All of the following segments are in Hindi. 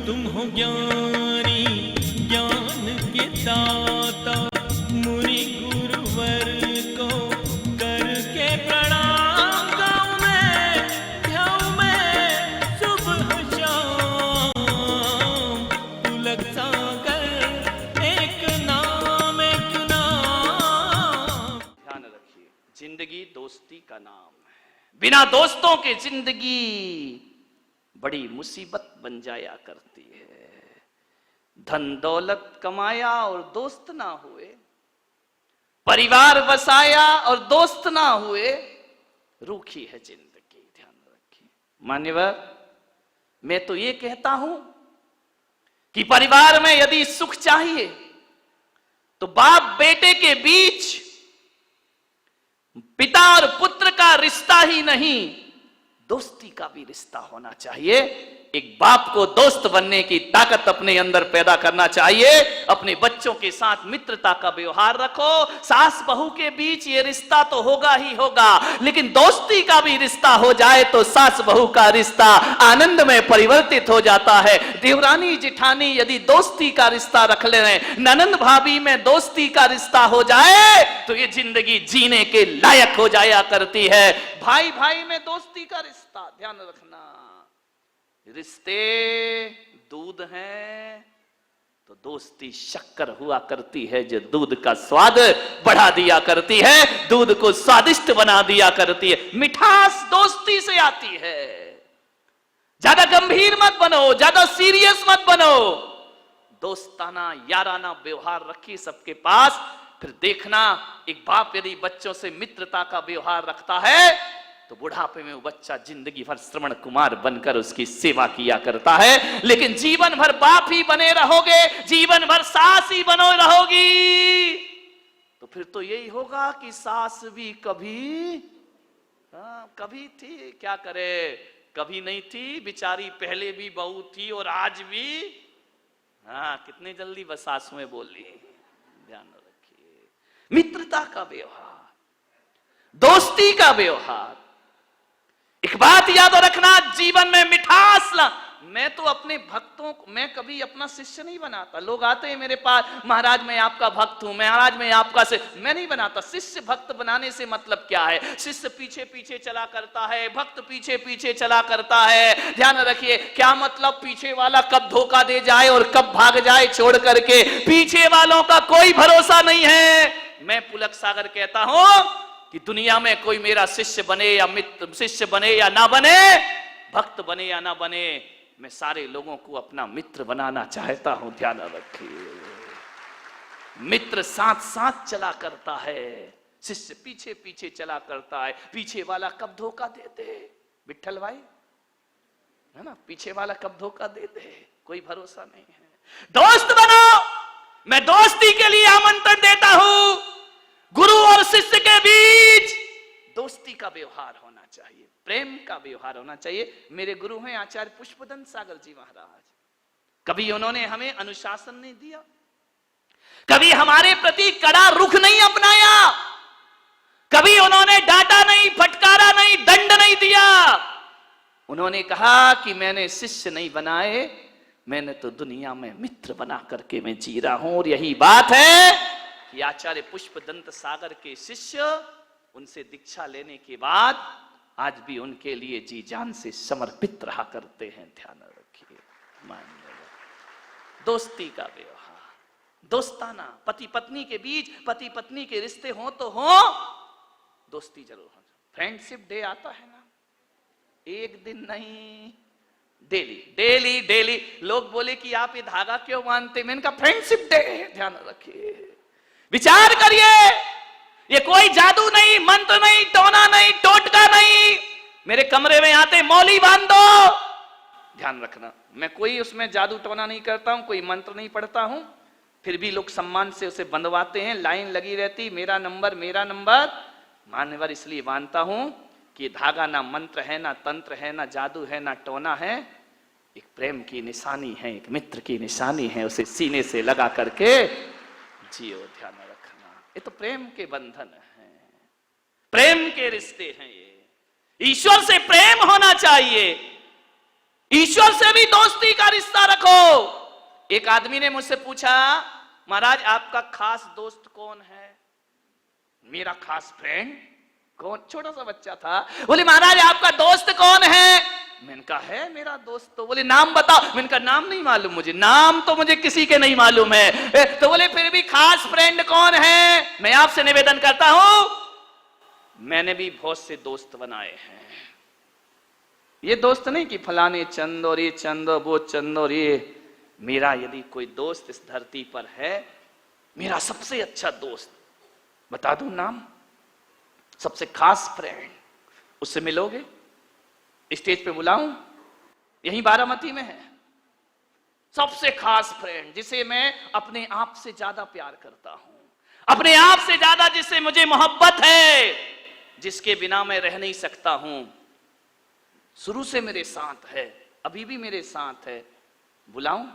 तुम हो ज्ञानी ज्ञान के दाता, मुनि गुरुवर को करके प्रणाम गाऊं मैं सुबह शाम। पुलक सागर एक नाम एक नाम। ध्यान रखिए, जिंदगी दोस्ती का नाम है। बिना दोस्तों के जिंदगी बड़ी मुसीबत बन जाया करती है। धन दौलत कमाया और दोस्त ना हुए, परिवार बसाया और दोस्त ना हुए, रूखी है जिंदगी। ध्यान रखिए मान्यवर, मैं तो ये कहता हूं कि परिवार में यदि सुख चाहिए तो बाप बेटे के बीच पिता और पुत्र का रिश्ता ही नहीं, दोस्ती का भी रिश्ता होना चाहिए। एक बाप को दोस्त बनने की ताकत अपने अंदर पैदा करना चाहिए। अपने बच्चों के साथ मित्रता का व्यवहार रखो। सास बहू के बीच ये रिश्ता तो होगा ही होगा, लेकिन दोस्ती का भी रिश्ता हो जाए तो सास बहू का रिश्ता आनंद में परिवर्तित हो जाता है। देवरानी जिठानी यदि दोस्ती का रिश्ता रख ले रहे, ननंद भाभी में दोस्ती का रिश्ता हो जाए तो ये जिंदगी जीने के लायक हो जाया करती है। भाई भाई में दोस्ती का रिश्ता, ध्यान रखना, रिश्ते दूध हैं तो दोस्ती शक्कर हुआ करती है, जो दूध का स्वाद बढ़ा दिया करती है, दूध को स्वादिष्ट बना दिया करती है। मिठास दोस्ती से आती है। ज्यादा गंभीर मत बनो, ज्यादा सीरियस मत बनो, दोस्ताना याराना व्यवहार रखिए सबके पास। फिर देखना, एक बाप यदि बच्चों से मित्रता का व्यवहार रखता है तो बुढ़ापे में वो बच्चा जिंदगी भर श्रवण कुमार बनकर उसकी सेवा किया करता है। लेकिन जीवन भर बाप ही बने रहोगे, जीवन भर सास ही बनो रहोगी, तो फिर तो यही होगा कि सास भी कभी थी, क्या करे, कभी नहीं थी बेचारी, पहले भी बहू थी और आज भी। कितने जल्दी बस सासुएं बोली। ध्यान रखिए, मित्रता का व्यवहार, दोस्ती का व्यवहार। एक बात याद रखना, जीवन में मिठास ला। मैं तो अपने भक्तों को, मैं कभी अपना शिष्य नहीं बनाता। लोग आते हैं मेरे पास, महाराज मैं आपका भक्त हूं, महाराज मैं आपका शिष्य, मैं नहीं बनाता। शिष्य भक्त बनाने से मतलब क्या है? शिष्य पीछे पीछे चला करता है, भक्त पीछे पीछे चला करता है। ध्यान रखिए, क्या मतलब? पीछे वाला कब धोखा दे जाए और कब भाग जाए छोड़ करके, पीछे वालों का कोई भरोसा नहीं है। मैं पुलक सागर कहता हूं कि दुनिया में कोई मेरा शिष्य बने या मित्र, शिष्य बने या ना बने, भक्त बने या ना बने, मैं सारे लोगों को अपना मित्र बनाना चाहता हूं। ध्यान रखिए, मित्र साथ साथ चला करता है, शिष्य पीछे पीछे चला करता है। पीछे वाला कब धोखा दे दे, विठल भाई है ना, पीछे वाला कब धोखा दे दे, कोई भरोसा नहीं है। दोस्त बनो, मैं दोस्ती के लिए आमंत्रण देता हूं। गुरु और शिष्य के बीच दोस्ती का व्यवहार होना चाहिए, प्रेम का व्यवहार होना चाहिए। मेरे गुरु हैं आचार्य पुष्पदंत सागर जी महाराज। कभी उन्होंने हमें अनुशासन नहीं दिया, कभी हमारे प्रति कड़ा रुख नहीं अपनाया, कभी उन्होंने डांटा नहीं, फटकारा नहीं, दंड नहीं दिया। उन्होंने कहा कि मैंने शिष्य नहीं बनाए, मैंने तो दुनिया में मित्र बना करके मैं जी रहा हूं। और यही बात है कि आचार्य पुष्पदंत सागर के शिष्य उनसे दीक्षा लेने के बाद आज भी उनके लिए जी जान से समर्पित रहा करते हैं। ध्यान रखिए, दोस्ती का व्यवहार, दोस्ताना, पति पत्नी के बीच, पति पत्नी के रिश्ते हो तो हो, दोस्ती जरूर हो। फ्रेंडशिप डे आता है ना, एक दिन नहीं, डेली डेली डेली। लोग बोले कि आप ये धागा क्यों बांधते, मैंने कहा फ्रेंडशिप डे है। ध्यान रखिए, विचार करिए, ये कोई जादू नहीं, मंत्र नहीं, टोना नहीं, टोटका नहीं। मेरे कमरे में आते मौली बांध दो, ध्यान रखना, मैं कोई उसमें जादू टोना नहीं करता हूं, कोई मंत्र नहीं पढ़ता हूं, फिर भी लोग सम्मान से उसे बंधवाते हैं, लाइन लगी रहती, मेरा नंबर मेरा नंबर। मान्यवर इसलिए बांधता हूं कि धागा ना मंत्र है, ना तंत्र है, ना जादू है, ना टोना है, एक प्रेम की निशानी है, एक मित्र की निशानी है, उसे सीने से लगा करके जियो। ध्यान रखना, ये तो प्रेम के बंधन है, प्रेम के रिश्ते हैं। ये ईश्वर से प्रेम होना चाहिए। ईश्वर से भी दोस्ती का रिश्ता रखो। एक आदमी ने मुझसे पूछा, महाराज आपका खास दोस्त कौन है? मेरा खास फ्रेंड कौन? छोटा सा बच्चा था। बोले महाराज आपका दोस्त कौन है? मैंने कहा है मेरा दोस्त। तो बोले नाम बताओ। मैंने कहा नाम नहीं मालूम मुझे, नाम तो मुझे किसी के नहीं मालूम है। तो बोले फिर भी खास फ्रेंड कौन है? मैं आपसे निवेदन करता हूं, मैंने भी बहुत से दोस्त बनाए हैं। ये दोस्त नहीं कि फलाने चंद और ये चंद और वो चंद और ये। मेरा यदि कोई दोस्त इस धरती पर है, मेरा सबसे अच्छा दोस्त, बता दूं नाम, सबसे खास फ्रेंड, उससे मिलोगे? स्टेज पे बुलाऊं? यहीं बारामती में है। सबसे खास फ्रेंड जिसे मैं अपने आप से ज्यादा प्यार करता हूं, अपने आप से ज्यादा जिससे मुझे मोहब्बत है, जिसके बिना मैं रह नहीं सकता हूं, शुरू से मेरे साथ है, अभी भी मेरे साथ है। बुलाऊं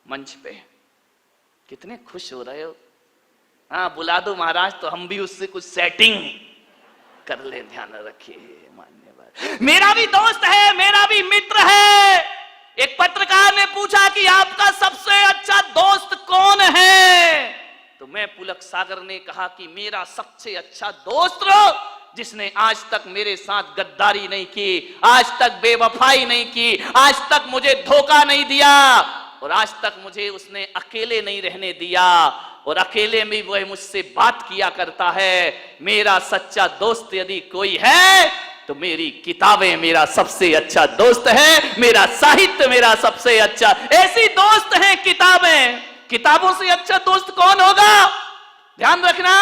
मंच पे? कितने खुश हो रहे हो? हाँ बुला दो महाराज, तो हम भी उससे कुछ सेटिंग कर ले। ध्यान रखिए मान्यवर, मेरा भी दोस्त है, मेरा भी मित्र है। एक पत्रकार ने पूछा कि आपका सबसे अच्छा दोस्त कौन है? तो मैं पुलक सागर ने कहा कि मेरा सबसे अच्छा दोस्त जिसने आज तक मेरे साथ गद्दारी नहीं की, आज तक बेवफाई नहीं की, आज तक मुझे धोखा नहीं दिया, और आज तक मुझे उसने अकेले नहीं रहने दिया, और अकेले में वह मुझसे बात किया करता है। मेरा सच्चा दोस्त यदि कोई है तो मेरी किताबें मेरा सबसे अच्छा दोस्त है, मेरा साहित्य मेरा सबसे अच्छा। ऐसी दोस्त हैं किताबें। किताबों से अच्छा दोस्त कौन होगा? ध्यान रखना,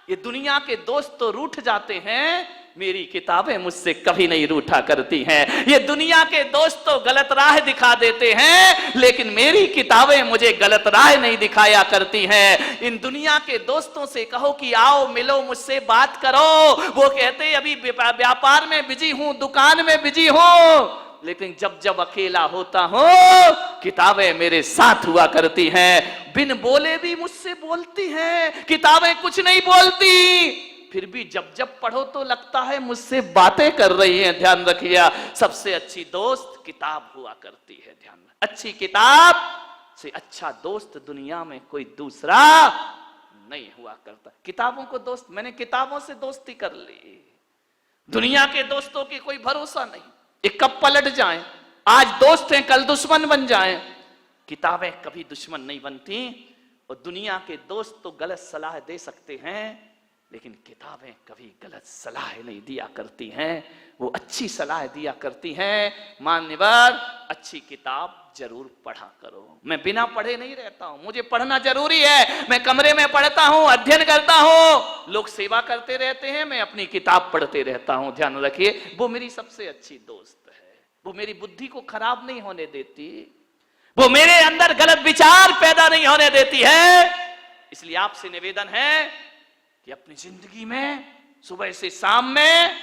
ये दुनिया के दोस्त तो रूठ जाते हैं, मेरी किताबें मुझसे कभी नहीं रूठा करती हैं। ये दुनिया के दोस्त तो गलत राह दिखा देते हैं, लेकिन मेरी किताबें मुझे गलत राह नहीं दिखाया करती हैं। इन दुनिया के दोस्तों से कहो कि आओ मिलो मुझसे बात करो, वो कहते अभी व्यापार में बिजी हूं, दुकान में बिजी हूं। लेकिन जब जब अकेला होता हूं, किताबें मेरे साथ हुआ करती हैं, बिन बोले भी मुझसे बोलती हैं। किताबें कुछ नहीं बोलती, फिर भी जब जब पढ़ो तो लगता है मुझसे बातें कर रही हैं। ध्यान रखिए, सबसे अच्छी दोस्त किताब हुआ करती है। ध्यान, अच्छी किताब से अच्छा दोस्त दुनिया में कोई दूसरा नहीं हुआ करता। किताबों को दोस्त, मैंने किताबों से दोस्ती कर ली। दुनिया के दोस्तों की कोई भरोसा नहीं, ये कब पलट जाएं, आज दोस्त हैं कल दुश्मन बन जाएं। किताबें कभी दुश्मन नहीं बनती, और दुनिया के दोस्त तो गलत सलाह दे सकते हैं, लेकिन किताबें कभी गलत सलाह नहीं दिया करती हैं, वो अच्छी सलाह दिया करती हैं। मान्यवर, अच्छी किताब जरूर पढ़ा करो। मैं बिना पढ़े नहीं रहता हूं, मुझे पढ़ना जरूरी है। मैं कमरे में पढ़ता हूं, अध्ययन करता हूं, लोग सेवा करते रहते हैं, मैं अपनी किताब पढ़ते रहता हूं। ध्यान रखिए, वो मेरी सबसे अच्छी दोस्त है। वो मेरी बुद्धि को खराब नहीं होने देती, वो मेरे अंदर गलत विचार पैदा नहीं होने देती है। इसलिए आपसे निवेदन है कि अपनी जिंदगी में सुबह से शाम में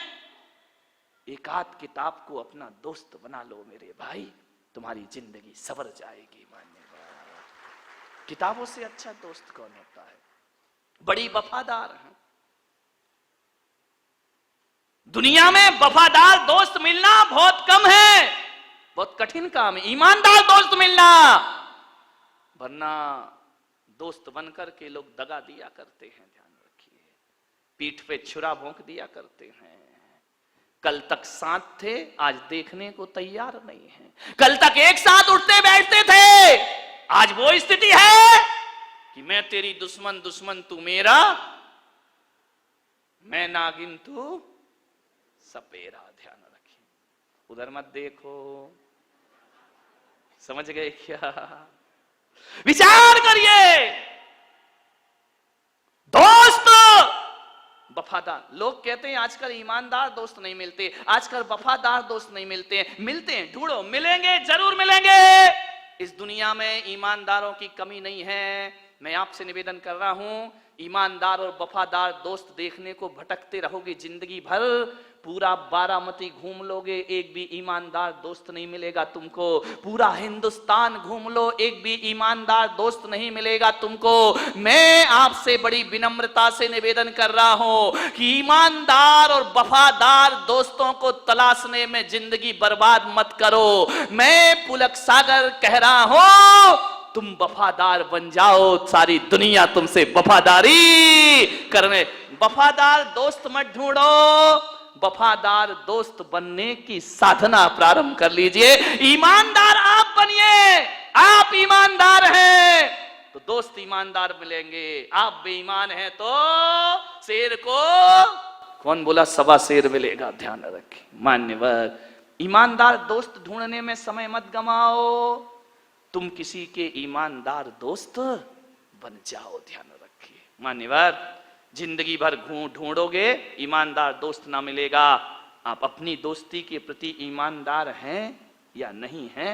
एक आध किताब को अपना दोस्त बना लो मेरे भाई, तुम्हारी जिंदगी सवर जाएगी। मान्यवर, किताबों से अच्छा दोस्त कौन होता है? बड़ी वफादार है। दुनिया में वफादार दोस्त मिलना बहुत कम है, बहुत कठिन काम है ईमानदार दोस्त मिलना। वरना दोस्त बनकर के लोग दगा दिया करते हैं। ध्यान रखिए, पीठ पे छुरा भोंक दिया करते हैं। कल तक साथ थे, आज देखने को तैयार नहीं है। कल तक एक साथ उठते बैठते थे, आज वो स्थिति है कि मैं तेरी दुश्मन, दुश्मन तू मेरा, मैं नागिन तू सपेरा। ध्यान रखिए, उधर मत देखो। समझ गए क्या? विचार करिए। दोस्त वफादार, लोग कहते हैं आजकल ईमानदार दोस्त नहीं मिलते, आजकल वफादार दोस्त नहीं मिलते। मिलते हैं, ढूंढो, मिलेंगे, जरूर मिलेंगे। इस दुनिया में ईमानदारों की कमी नहीं है। मैं आपसे निवेदन कर रहा हूं, ईमानदार और वफादार दोस्त देखने को भटकते रहोगे जिंदगी भर। पूरा बारामती घूम लोगे, एक भी ईमानदार दोस्त नहीं मिलेगा तुमको। पूरा हिंदुस्तान घूम लो, एक भी ईमानदार दोस्त नहीं मिलेगा तुमको। मैं आपसे बड़ी विनम्रता से निवेदन कर रहा हूं कि ईमानदार और वफादार दोस्तों को तलाशने में जिंदगी बर्बाद मत करो। मैं पुलक सागर कह रहा हूं, तुम वफादार बन जाओ, सारी दुनिया तुमसे वफादारी करने। वफादार दोस्त मत ढूंढो, वफादार दोस्त बनने की साधना प्रारंभ कर लीजिए। ईमानदार आप बनिए, आप ईमानदार हैं तो दोस्त ईमानदार मिलेंगे। आप बेईमान हैं तो शेर को कौन बोला सवा शेर मिलेगा, ध्यान रखें। मान्यवर, ईमानदार दोस्त ढूंढने में समय मत गमाओ, तुम किसी के ईमानदार दोस्त बन जाओ, ध्यान रखिए। मान्यवर, जिंदगी भर ढूंढोगे, ईमानदार दोस्त ना मिलेगा। आप अपनी दोस्ती के प्रति ईमानदार हैं या नहीं हैं,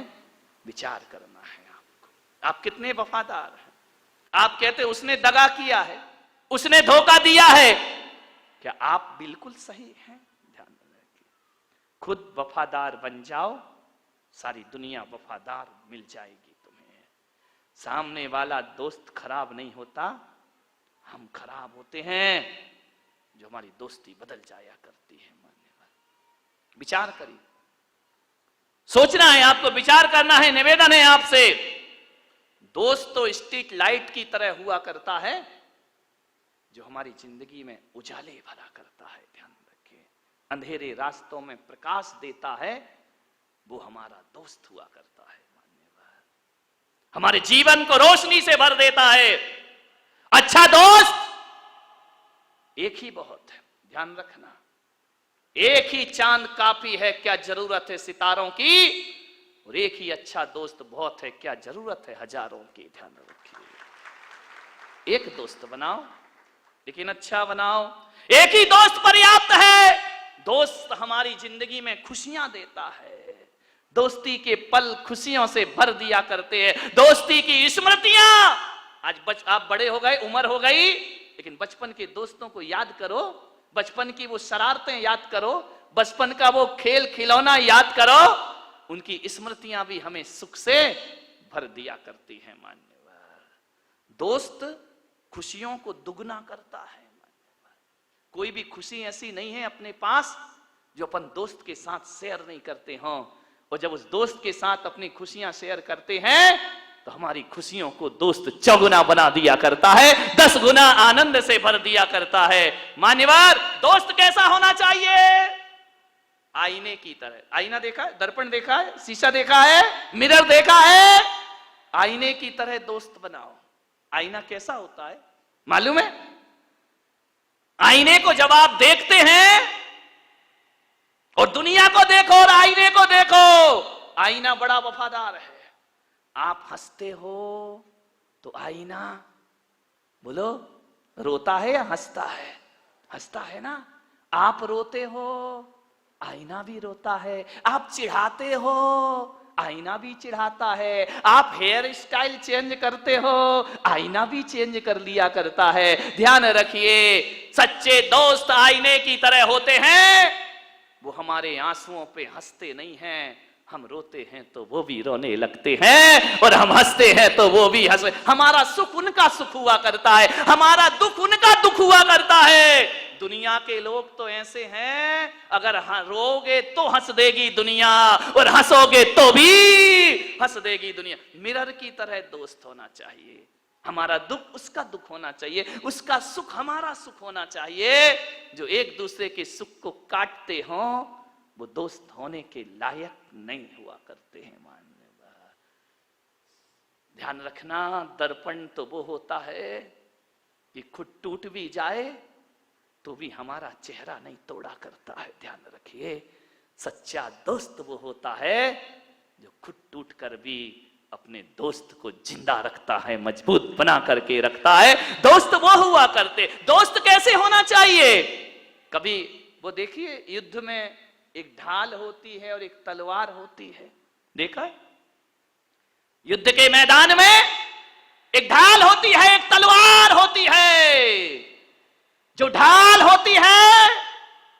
विचार करना है आपको। आप कितने वफादार हैं? आप कहते उसने दगा किया है, उसने धोखा दिया है, क्या आप बिल्कुल सही हैं? ध्यान रखिए, खुद वफादार बन जाओ, सारी दुनिया वफादार मिल जाएगी तुम्हें। सामने वाला दोस्त खराब नहीं होता, हम खराब होते हैं जो हमारी दोस्ती बदल जाया करती है। मान्यवर, विचार करिए, सोचना है आपको, विचार करना है। निवेदन है आपसे, दोस्त तो स्ट्रीट लाइट की तरह हुआ करता है जो हमारी जिंदगी में उजाले भरा करता है। ध्यान रखिए, अंधेरे रास्तों में प्रकाश देता है, वो हमारा दोस्त हुआ करता है। मान्यवर, हमारे जीवन को रोशनी से भर देता है। अच्छा दोस्त एक ही बहुत है, ध्यान रखना। एक ही चांद काफी है, क्या जरूरत है सितारों की, और एक ही अच्छा दोस्त बहुत है, क्या जरूरत है हजारों की। ध्यान रखिए, एक दोस्त बनाओ लेकिन अच्छा बनाओ। एक ही दोस्त पर्याप्त है। दोस्त हमारी जिंदगी में खुशियां देता है, दोस्ती के पल खुशियों से भर दिया करते हैं। दोस्ती की स्मृतियां, आज आप बड़े हो गए, उम्र हो गई, लेकिन बचपन के दोस्तों को याद करो, बचपन की वो शरारतें याद करो, बचपन का वो खेल खिलौना याद करो। उनकी स्मृतियां भी हमें सुख से भर दिया करती हैं। मान्यवर, दोस्त खुशियों को दुगना करता है। मान्यवर, कोई भी खुशी ऐसी नहीं है अपने पास जो अपन दोस्त के साथ शेयर नहीं करते हों, और जब उस दोस्त के साथ अपनी खुशियां शेयर करते हैं तो हमारी खुशियों को दोस्त चौगुना बना दिया करता है, 10 गुना आनंद से भर दिया करता है। मान्यवर, दोस्त कैसा होना चाहिए? आईने की तरह। आईना देखा है, दर्पण देखा है, शीशा देखा है, मिरर देखा है, आईने की तरह दोस्त बनाओ। आईना कैसा होता है मालूम है? आईने को जब आप देखते हैं, और दुनिया को देखो और आईने को देखो, आईना बड़ा वफादार है। आप हंसते हो तो आईना बोलो रोता है या हंसता है? हंसता है ना। आप रोते हो, आईना भी रोता है। आप चिढ़ाते हो, आईना भी चिढ़ाता है। आप हेयर स्टाइल चेंज करते हो, आईना भी चेंज कर लिया करता है। ध्यान रखिए, सच्चे दोस्त आईने की तरह होते हैं। वो हमारे आंसुओं पे हंसते नहीं हैं, हम रोते हैं तो वो भी रोने लगते हैं, और हम हंसते हैं तो वो भी हंसे। हमारा सुख उनका सुख हुआ करता है, हमारा दुख उनका दुख हुआ करता है। दुनिया के लोग तो ऐसे हैं, अगर रोगे तो हंस देगी दुनिया, और हंसोगे तो भी हंस देगी दुनिया। मिरर की तरह दोस्त होना चाहिए। हमारा दुख उसका दुख होना चाहिए, उसका सुख हमारा सुख होना चाहिए। जो एक दूसरे के सुख को काटते हों, वो दोस्त होने के लायक नहीं हुआ करते हैं। मान्यवर, ध्यान रखना, दर्पण तो वो होता है कि खुद टूट भी जाए तो भी हमारा चेहरा नहीं तोड़ा करता है। ध्यान रखिए, सच्चा दोस्त वो होता है जो खुद टूट कर भी अपने दोस्त को जिंदा रखता है, मजबूत बना करके रखता है। दोस्त वो हुआ करते। दोस्त कैसे होना चाहिए? कभी वो देखिए, युद्ध में एक ढाल होती है और एक तलवार होती है, देखा है? युद्ध के मैदान में एक ढाल होती है, एक तलवार होती है। जो ढाल होती है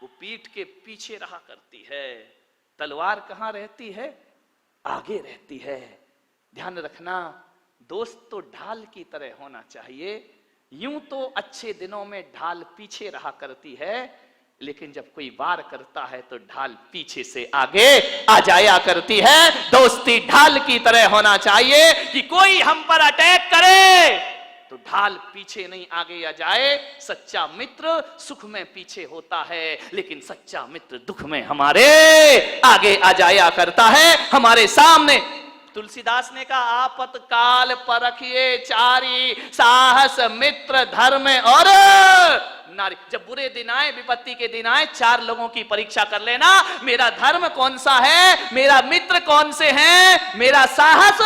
वो पीठ के पीछे रहा करती है, तलवार कहां रहती है? आगे रहती है। ध्यान रखना, दोस्त तो ढाल की तरह होना चाहिए। यूं तो अच्छे दिनों में ढाल पीछे रहा करती है, लेकिन जब कोई वार करता है तो ढाल पीछे से आगे आ जाया करती है। दोस्ती ढाल की तरह होना चाहिए कि कोई हम पर अटैक करे तो ढाल पीछे नहीं आगे आ जाए। सच्चा मित्र सुख में पीछे होता है, लेकिन सच्चा मित्र दुख में हमारे आगे आ जाया करता है, हमारे सामने। तुलसीदास ने कहा, आपत काल परखिए चारी, साहस मित्र धर्म और नारी। जब बुरे दिन आए, विपत्ति के दिन आए, 4 लोगों की परीक्षा कर लेना। मेरा धर्म कौन सा है, मेरा मित्र कौन से हैं, मेरा साहस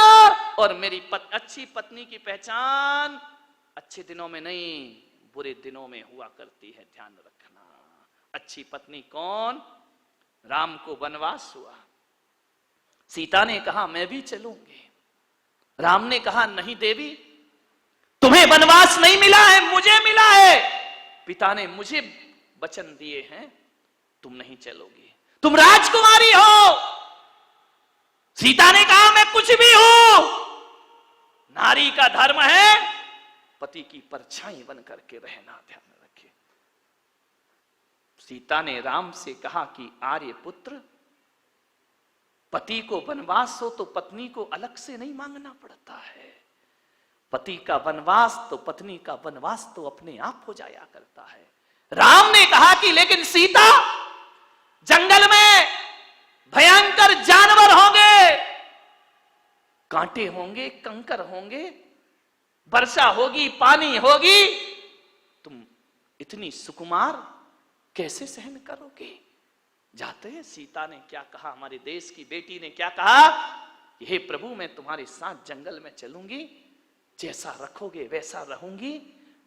और मेरी अच्छी पत्नी की पहचान अच्छे दिनों में नहीं, बुरे दिनों में हुआ करती है। ध्यान रखना। अच्छी पत्नी कौन? राम को वनवास हुआ, सीता ने कहा मैं भी चलूंगी। राम ने कहा नहीं देवी, तुम्हें वनवास नहीं मिला है, मुझे मिला है। पिता ने मुझे वचन दिए हैं, तुम नहीं चलोगी, तुम राजकुमारी हो। सीता ने कहा मैं कुछ भी हूं। नारी का धर्म है पति की परछाई बन करके रहना। ध्यान रखिए। सीता ने राम से कहा कि आर्य पुत्र, पति को वनवास हो तो पत्नी को अलग से नहीं मांगना पड़ता है। पति का वनवास तो पत्नी का वनवास तो अपने आप हो जाया करता है। राम ने कहा कि लेकिन सीता, जंगल में भयंकर जानवर होंगे, कांटे होंगे, कंकर होंगे, वर्षा होगी, पानी होगी, तुम इतनी सुकुमार कैसे सहन करोगे? जाते हैं। सीता ने क्या कहा, हमारे देश की बेटी ने क्या कहा, हे प्रभु मैं तुम्हारे साथ जंगल में चलूंगी, जैसा रखोगे वैसा रहूंगी,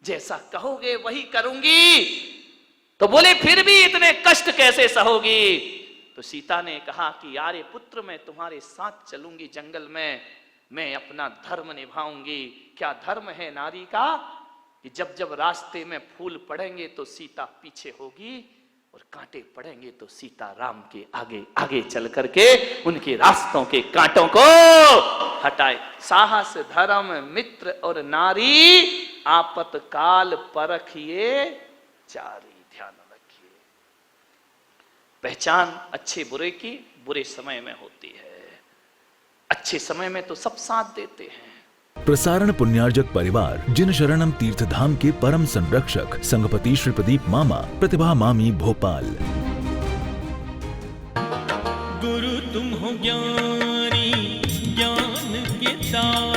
जैसा कहोगे वही करूंगी। तो बोले फिर भी इतने कष्ट कैसे सहोगी? तो सीता ने कहा कि यारे पुत्र मैं तुम्हारे साथ चलूंगी जंगल में, मैं अपना धर्म निभाऊंगी। क्या धर्म है नारी का? कि जब जब रास्ते में फूल पड़ेंगे तो सीता पीछे होगी, और कांटे पड़ेंगे तो सीता राम के आगे आगे चल करके उनके रास्तों के कांटों को हटाए। साहस धर्म मित्र और नारी, आपतकाल परखिए चारी। ध्यान रखिए, पहचान अच्छे बुरे की बुरे समय में होती है, अच्छे समय में तो सब साथ देते हैं। प्रसारण पुण्यार्जक परिवार जिन शरणम तीर्थ धाम के परम संरक्षक संघपति श्री प्रदीप मामा, प्रतिभा मामी, भोपाल। गुरु तुम हो ज्ञानी, ज्ञान के साथ